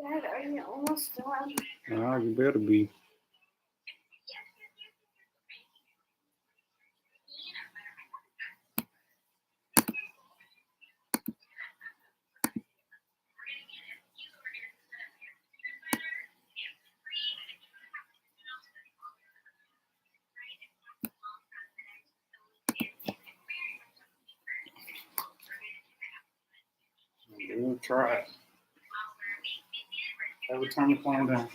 Dad, are you almost done? Oh, you better be. We'll try it. Every time you calm down.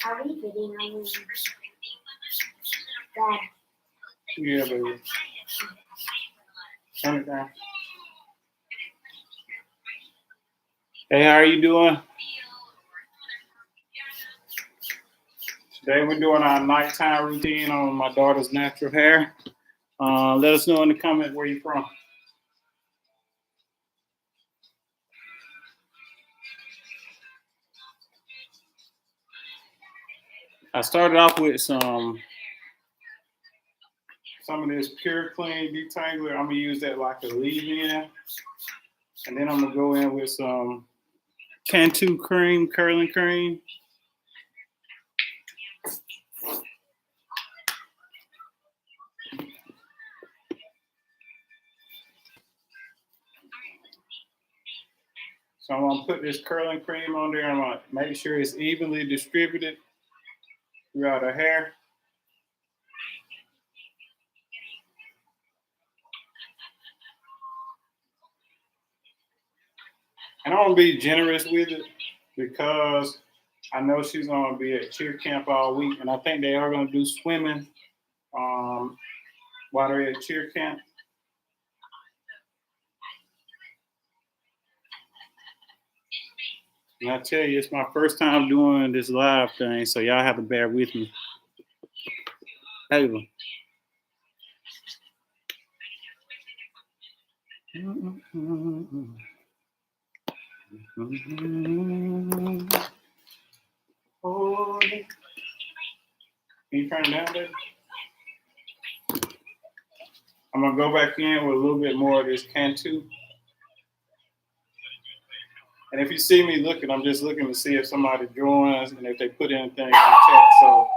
Are we bidding on these? Dad. Yeah, baby. Turn it down. Hey, how are you doing? Today we're doing our nighttime routine on my daughter's natural hair. Let us know in the comment where you're from. I started off with some of this Pure Clean Detangler. I'm gonna use that like a leave-in, and then I'm gonna go in with some Cantu cream, curling cream. So I'm gonna put this curling cream on there. I'm gonna make sure it's evenly distributed throughout her hair. And I'm gonna be generous with it because I know she's gonna be at cheer camp all week, and I think they are gonna do swimming while they're at cheer camp. And I tell you, it's my first time doing this live thing, so y'all have to bear with me. Ava. Oh, can you turn it down, baby? I'm gonna go back in with a little bit more of this Cantu. And if you see me looking, I'm just looking to see if somebody joins and if they put anything in the chat. So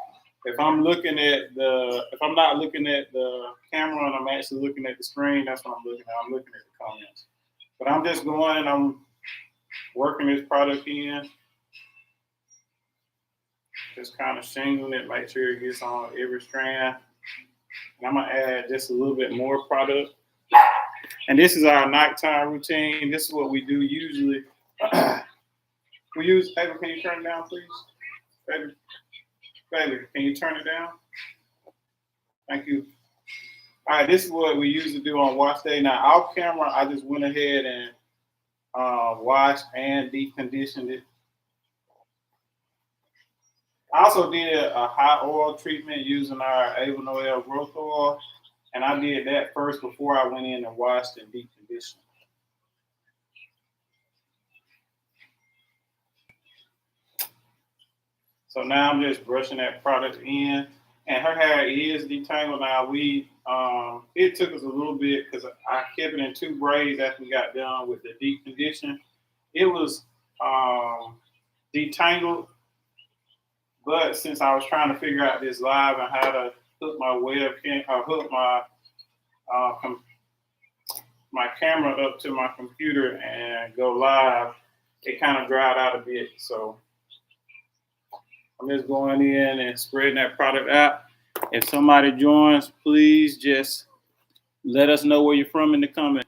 if I'm not looking at the camera and I'm actually looking at the screen, that's what I'm looking at. I'm looking at the comments. But I'm just going and I'm working this product in. Just kind of shingling it, make sure it gets on every strand. And I'm gonna add just a little bit more product. And this is our nighttime routine. This is what we do usually. We use, Ava, can you turn it down, please? Baby, can you turn it down? Thank you. All right, this is what we usually do on wash day. Now, off camera, I just went ahead and washed and deep conditioned it. I also did a hot oil treatment using our Ava Noel growth oil, and I did that first before I went in and washed and deep conditioned. So now I'm just brushing that product in, and her hair is detangled now. It took us a little bit because I kept it in 2 braids after we got done with the deep condition. It was detangled, but since I was trying to figure out this live and how to hook my hook my camera up to my computer and go live, it kind of dried out a bit. So I'm just going in and spreading that product out. If somebody joins, please just let us know where you're from in the comments.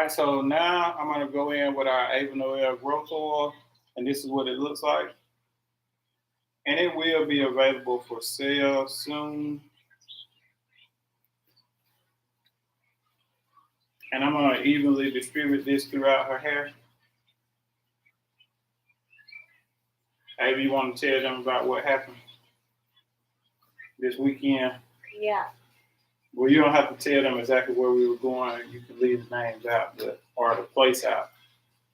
right, so now I'm gonna go in with our Ava Noel growth oil, and this is what it looks like. And it will be available for sale soon. And I'm gonna evenly distribute this throughout her hair. Ava, you want to tell them about what happened this weekend? Yeah. Well, you don't have to tell them exactly where we were going. You can leave the names out, or the place out.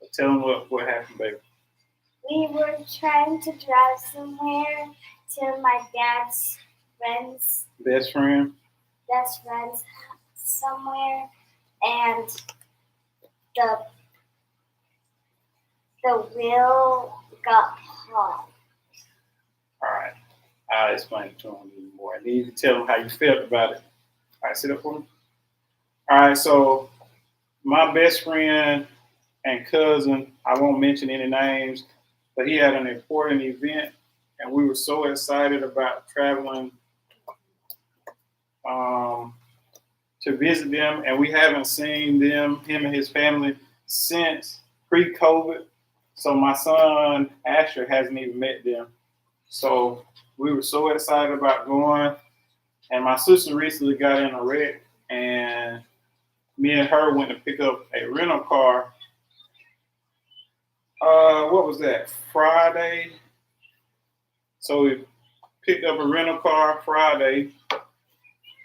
But tell them what happened, baby. We were trying to drive somewhere to my dad's friend's Best friend. somewhere, and the wheel got hot. All right. I'll explain it to them even more. And then you can tell them how you felt about it. All right, sit up for me. All right, so my best friend and cousin, I won't mention any names, but he had an important event, and we were so excited about traveling to visit them, and we haven't seen him and his family, since pre-COVID. So my son Asher hasn't even met them. So we were so excited about going, and my sister recently got in a wreck, and me and her went to pick up a rental car. What was that? Friday. So we picked up a rental car Friday,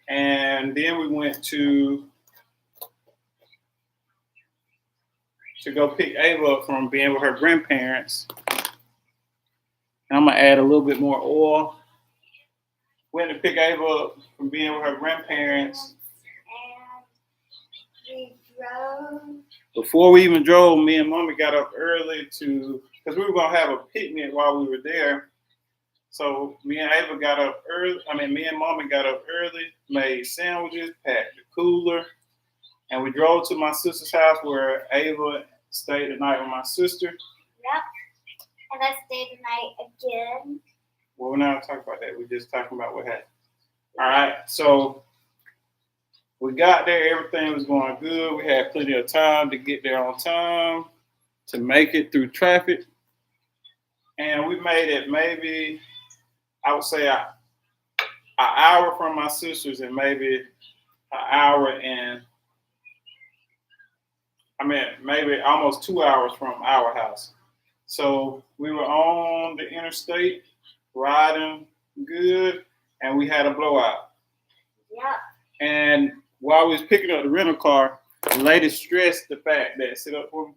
and then we went to go pick Ava up from being with her grandparents. And I'm gonna add a little bit more oil. Went to pick Ava up from being with her grandparents. And we drove. Before we even drove, me and Mommy got up early because we were gonna have a picnic while we were there. So me and Ava got up early. Me and Mommy got up early, made sandwiches, packed the cooler, and we drove to my sister's house where Ava stayed the night with my sister. Yep. And I stayed the night again. Well, we're not talking about that. We're just talking about what happened. All right. So we got there. Everything was going good. We had plenty of time to get there on time, to make it through traffic. And we made it maybe, I would say, an hour from my sister's, and maybe an hour and, maybe almost 2 hours from our house. So we were on the interstate, riding good, and we had a blowout. Yep. And while we was picking up the rental car, the lady stressed the fact that, sit up for me,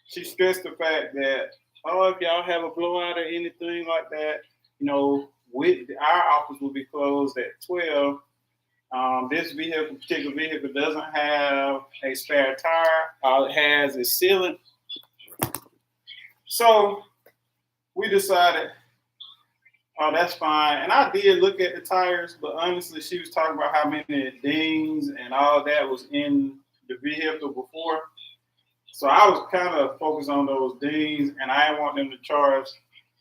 she stressed the fact that, if y'all have a blowout or anything like that, our office will be closed at 12. This particular vehicle doesn't have a spare tire. All it has is sealant. So we decided, that's fine. And I did look at the tires, but honestly, she was talking about how many dings and all that was in the vehicle before. So I was kind of focused on those dings, and I didn't want them to charge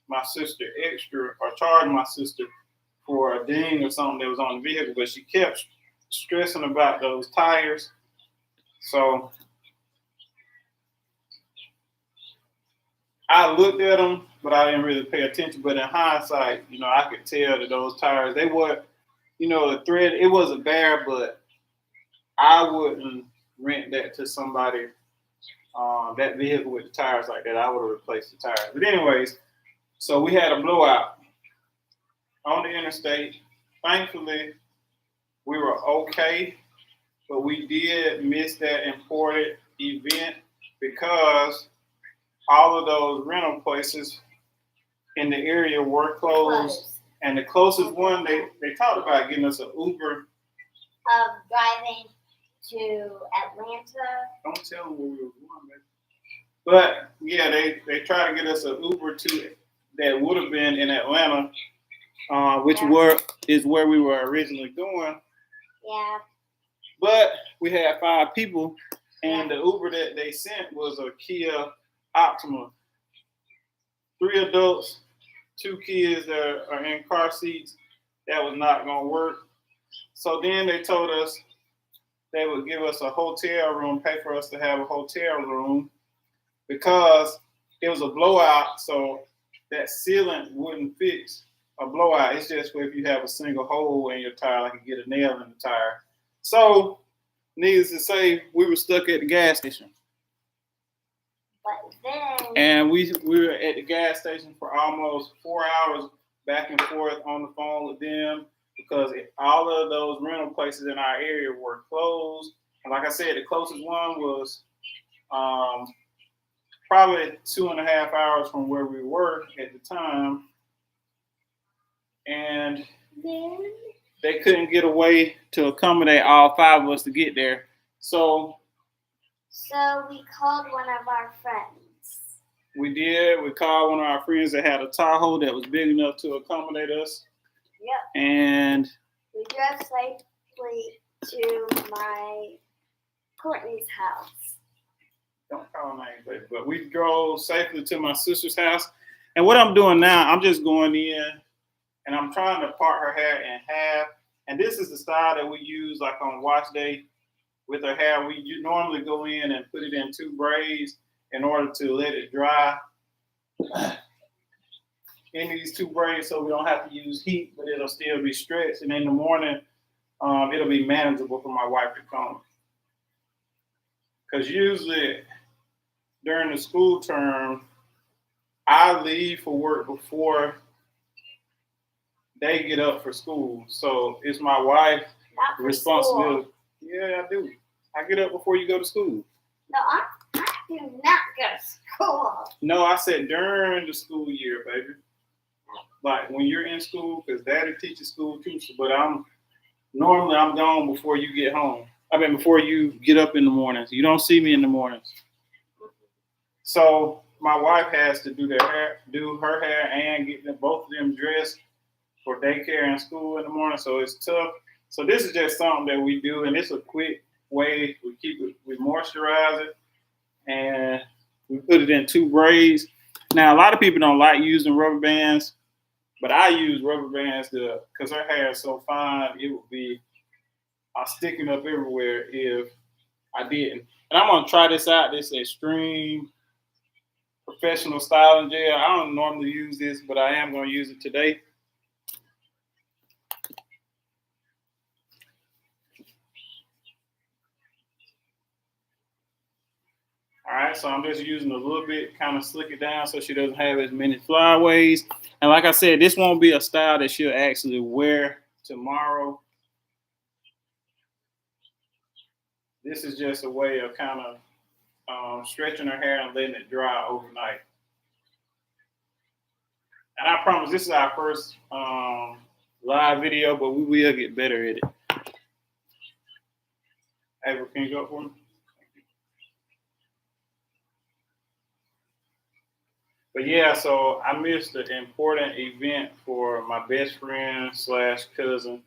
my sister extra, or charge my sister for a ding or something that was on the vehicle, but she kept stressing about those tires. So I looked at them, but I didn't really pay attention. But in hindsight, I could tell that those tires, they were, the thread, it wasn't bad, but I wouldn't rent that to somebody, that vehicle with the tires like that. I would have replaced the tires. But anyways, so we had a blowout on the interstate. Thankfully, we were okay, but we did miss that important event because all of those rental places in the area were closed. And the closest one, they talked about getting us an Uber. Driving to Atlanta. Don't tell them where we were going, man. But yeah, they tried to get us an Uber that would have been in Atlanta, which is where we were originally going. Yeah. But we had 5 people, and the Uber that they sent was a Kia Optima. 3 adults, 2 kids that are in car seats. That was not going to work. So then they told us they would give us a hotel room, pay for us to have a hotel room because it was a blowout, so that sealant wouldn't fix a blowout. It's just for if you have a single hole in your tire, like you get a nail in the tire. So, needless to say, we were stuck at the gas station. But then. And we were at the gas station for almost 4 hours back and forth on the phone with them because all of those rental places in our area were closed. And like I said, the closest one was probably 2.5 hours from where we were at the time. And then they couldn't get a way to accommodate all 5 of us to get there. So we called one of our friends. We did. We called one of our friends that had a Tahoe that was big enough to accommodate us. Yep. And we drove safely to my Courtney's house. Don't call names, baby. But we drove safely to my sister's house. And what I'm doing now, I'm just going in and I'm trying to part her hair in half. And this is the style that we use like on wash day with her hair. You normally go in and put it in 2 braids in order to let it dry in these 2 braids so we don't have to use heat, but it'll still be stretched. And in the morning, it'll be manageable for my wife to comb. Because usually during the school term, I leave for work before they get up for school. So it's my wife's responsibility. School. Yeah, I do. I get up before you go to school. No, I do not go to school. No, I said during the school year, baby. Like when you're in school, because Daddy teaches school too. But normally I'm gone before you get home. Before you get up in the mornings. You don't see me in the mornings. So my wife has to do her hair, and get both of them dressed for daycare and school in the morning. So it's tough. So this is just something that we do, and it's a quick way. We keep it, we moisturize it, and we put it in 2 braids. Now a lot of people don't like using rubber bands, but I use rubber bands because her hair is so fine, it would be sticking up everywhere if I didn't. And I'm gonna try this out. This Extreme Professional Styling Gel. I don't normally use this, but I am gonna use it today. All right, so I'm just using a little bit, kind of slick it down so she doesn't have as many flyaways. And like I said, this won't be a style that she'll actually wear tomorrow. This is just a way of kind of stretching her hair and letting it dry overnight. And I promise this is our first live video, but we will get better at it. April, can you go up for me? But yeah, so I missed an important event for my best friend / cousin.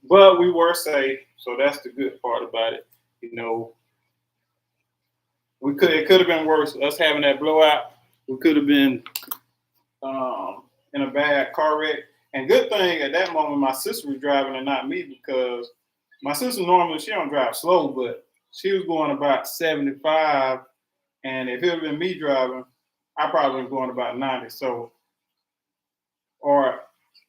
But we were safe, so that's the good part about it. You know, it could have been worse. Us having that blowout, we could have been in a bad car wreck. And good thing at that moment, my sister was driving and not me, because my sister normally, she don't drive slow, but she was going about 75. And if it had been me driving, I probably was going about 90. So, or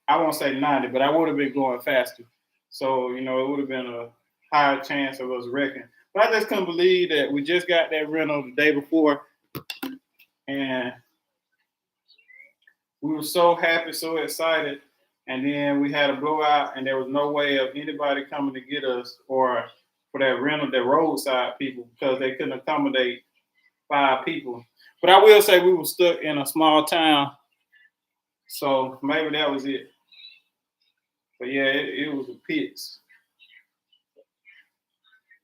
I won't say 90, but I would have been going faster. So, it would have been a higher chance of us wrecking. But I just couldn't believe that we just got that rental the day before. And we were so happy, so excited. And then we had a blowout, and there was no way of anybody coming to get us, or for that rental, the roadside people, because they couldn't accommodate 5 people. But I will say we were stuck in a small town. So maybe that was it. But yeah, it was a pits.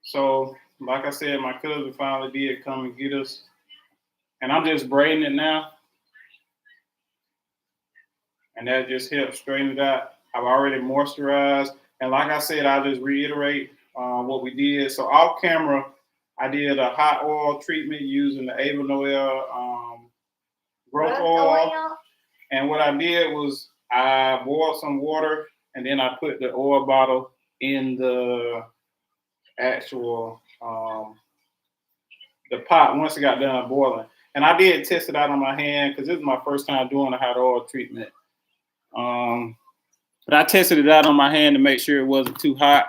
So, like I said, my cousin finally did come and get us. And I'm just braiding it now. And that just helped straighten it out. I've already moisturized. And like I said, I'll just reiterate what we did. So off camera, I did a hot oil treatment using the Ava Noel growth oil. And what I did was I boiled some water, and then I put the oil bottle in the actual the pot once it got done boiling. And I did test it out on my hand because this is my first time doing a hot oil treatment. But I tested it out on my hand to make sure it wasn't too hot.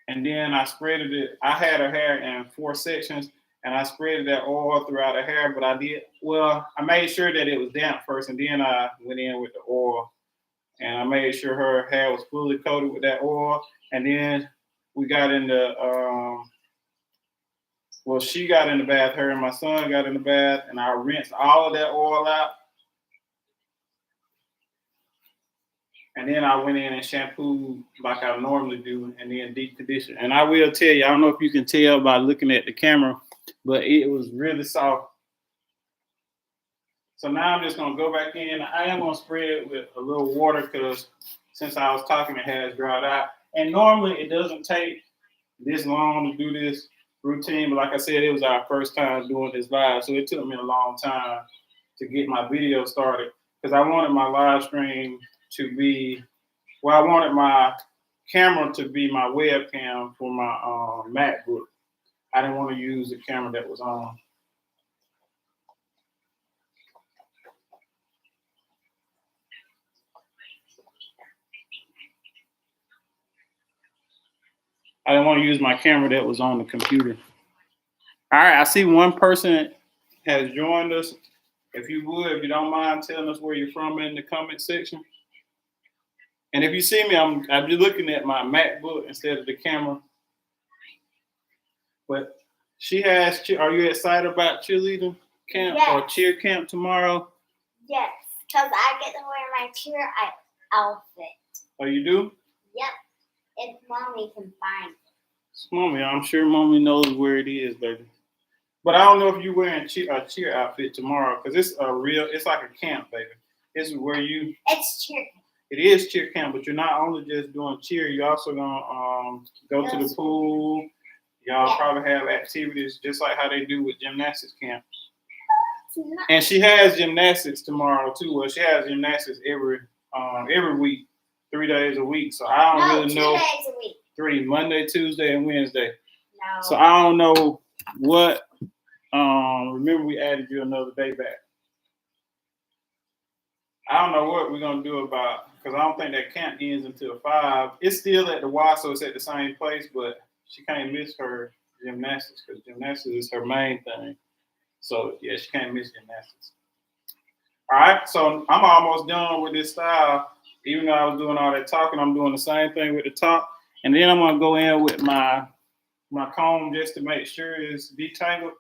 And then I spreaded it. I had her hair in 4 sections, and I spread that oil throughout her hair. But I made sure that it was damp first, and then I went in with the oil, and I made sure her hair was fully coated with that oil. And then we got in she got in the bath, her and my son got in the bath, and I rinsed all of that oil out. And then I went in and shampooed like I normally do, and then deep conditioned. And I will tell you, I don't know if you can tell by looking at the camera, but it was really soft. So now I'm just gonna go back in. I am gonna spray it with a little water because since I was talking, it has dried out. And normally it doesn't take this long to do this routine, but like I said, it was our first time doing this live, so it took me a long time to get my video started because I wanted my live stream to be, I wanted my camera to be my webcam for my MacBook. I didn't want to use the camera that was on. I didn't want to use my camera that was on the computer. All right, I see one person has joined us. If you don't mind telling us where you're from in the comment section. And if you see me, I'm just looking at my MacBook instead of the camera. But she has, are you excited about cheerleader camp or cheer camp tomorrow? Yes, because I get to wear my cheer outfit. Oh, you do? Yep, if Mommy can find it. Mommy, I'm sure Mommy knows where it is, baby. But I don't know if you're wearing a cheer outfit tomorrow because it's like a camp, baby. It's where it's cheer camp. It is cheer camp, but you're not only just doing cheer, you're also gonna go to the pool. Y'all probably have activities just like how they do with gymnastics camp. And she has gymnastics tomorrow too. Well, she has gymnastics every week, 3 days a week. So I don't really know. 2 days a week. 3, Monday, Tuesday, and Wednesday. No. So I don't know what. Remember we added you another day back. I don't know what we're gonna do about because I don't think that camp ends until 5. It's still at the Y, so it's at the same place, but she can't miss her gymnastics because gymnastics is her main thing. So yeah, she can't miss gymnastics. All right, so I'm almost done with this style. Even though I was doing all that talking, I'm doing the same thing with the top, and then I'm gonna go in with my comb just to make sure it's detangled.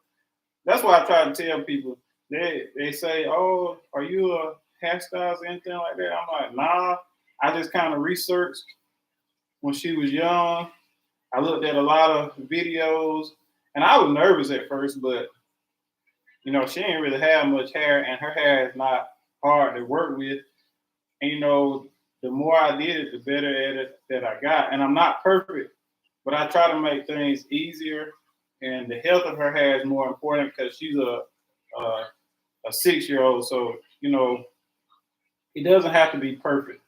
That's why I try to tell people. They say, "Oh, are you a hairstylist or anything like that?" I'm like, "Nah." I just kind of researched when she was young. I looked at a lot of videos, and I was nervous at first, but she didn't really have much hair, and her hair is not hard to work with. And the more I did it, the better at it that I got. And I'm not perfect, but I try to make things easier. And the health of her hair is more important because she's a 6-year-old. So it doesn't have to be perfect.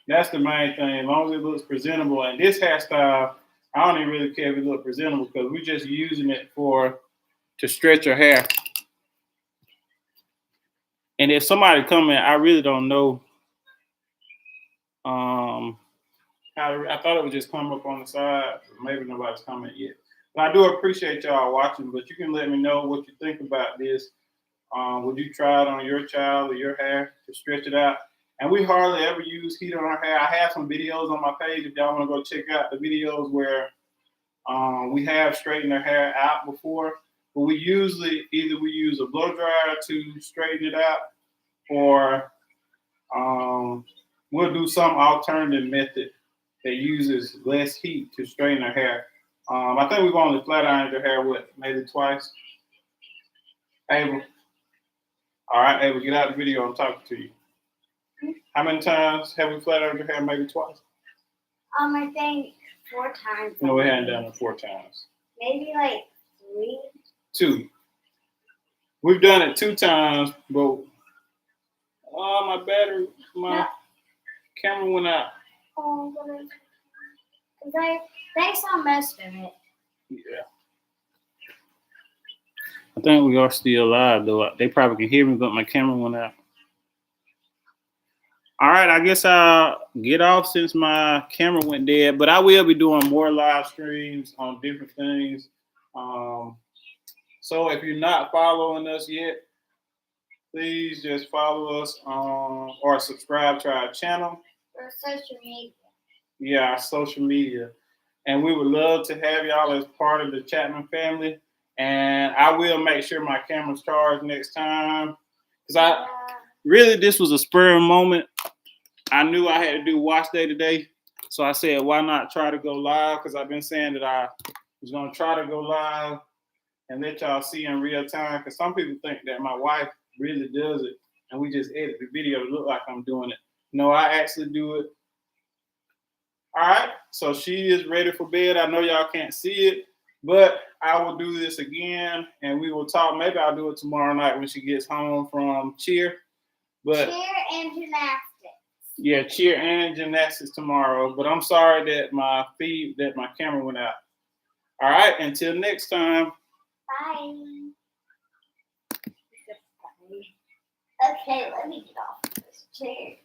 That's the main thing. As long as it looks presentable. And this hairstyle, I don't even really care if it looks presentable because we're just using it to stretch her hair. And if somebody come in, I really don't know. I thought it would just come up on the side. Maybe nobody's coming yet. But I do appreciate y'all watching. But you can let me know what you think about this. Would you try it on your child or your hair to stretch it out? And we hardly ever use heat on our hair. I have some videos on my page if y'all want to go check out the videos where we have straightened our hair out before. But we usually either we use a blow dryer to straighten it out, or we'll do some alternative method that uses less heat to straighten our hair. I think we've only flat ironed your hair, maybe twice? Abel? All right, Abel, get out of the video. I'm talking to you. How many times have we flat ironed your hair? Maybe twice? I think 4 times. No, we hadn't done it 4 times. Maybe like 3. 2. We've done it 2 times, but my camera went out. They saw most of it. Yeah. I think we are still live though. They probably can hear me, but my camera went out. All right, I guess I'll get off since my camera went dead, but I will be doing more live streams on different things. So if you're not following us yet, please just follow us or subscribe to our channel. Or social media. Yeah, our social media. And we would love to have y'all as part of the Chapman family. And I will make sure my camera's charged next time. Because this was a spur moment. I knew I had to do wash day today. So I said, why not try to go live? Because I've been saying that I was going to try to go live and let y'all see in real time. Because some people think that my wife really does it. And we just edit the video to look like I'm doing it. No, I actually do it. All right, so she is ready for bed. I know y'all can't see it, but I will do this again, and we will talk. Maybe I'll do it tomorrow night when she gets home from cheer. But cheer and gymnastics. Yeah, cheer and gymnastics tomorrow. But I'm sorry that my camera went out. All right, until next time. Bye. Okay, let me get off this chair.